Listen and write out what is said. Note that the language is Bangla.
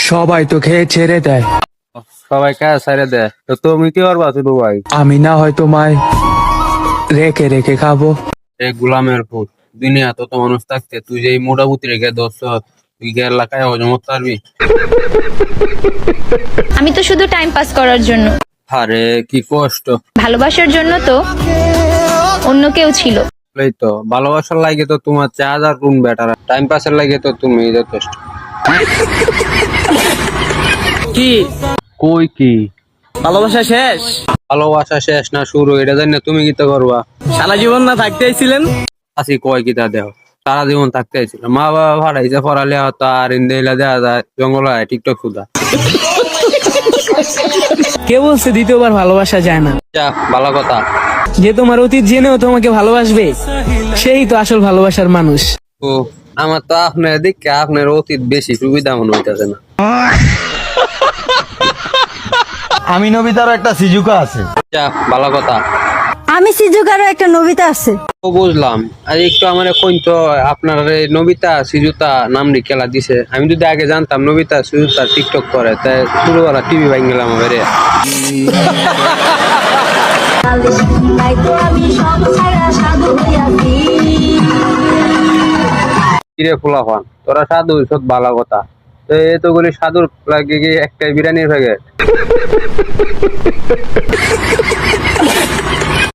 সবাই তো খেয়ে ছেড়ে দেয়, সবাই কাজ ছেড়ে দেয়, তো তুমি কি করবা শুধু ভাই? আমি না হয় তোমায় রেখে রেখে খাবো। এই গোলামের পুত, দুনিয়া তত মানুষ থাকতে তুই যে এই মোটামুটি রেখে দোষ, তুই গের এলাকায় হজমত পারবি? আমি তো শুধু টাইম পাস করার জন্য, আরে কি কষ্ট। ভালোবাসার জন্য তো অন্য কেউ ছিল। এই তো ভালোবাসার লাগে তো তোমার 4000 গুণ বেটার, টাইম পাসের লাগে তো তুমি যথেষ্ট। কি কই কি ভালোবাসা শেষ? ভালোবাসা শেষ না শুরু, এটা জানি না তুমি কিতা করবা। সারা জীবন না থাকতে আইছিলেন? আসি কয় কিতা দেহ, সারা জীবন থাকতে ছিল, মা বাবা ভাড়াইছে পড়ালে হতো, আর ইন্দিলা দেওয়া যায় জঙ্গল হয় টিকটক সুদা। কে বলছে দ্বিতীয়বার ভালোবাসা যায় না? যা ভালো কথা। যে তোমার অতীত জেনেও তোমাকে ভালোবাসবে, সেই তো আসল ভালোবাসার মানুষ। ও আমার তো আপনার দিকে আপনার অতীত বেশি সুবিধা মনে হইতেছে না। আমি নবিতারও একটা সিজুকা আছে। যা ভালো কথা। আমি সিজুকারও একটা নবিতা আছে। ও বুঝলাম, আর একটু আমার এখন তো আপনার এই নবিতা সিজুতা নামটি খেলা দিছে, আমি যদি আগে জানতাম নবিতা সিজুতা টিকটক করে, তাই শুরুবেলা টিভি ভাঙ গেলাম আমারে। কিরে ফুলাফান, তোরা সাধু সব ভালো কথা, তো এতগুলি সাধুর লাগে কি একটাই বিরিয়ানির প্যাকেট?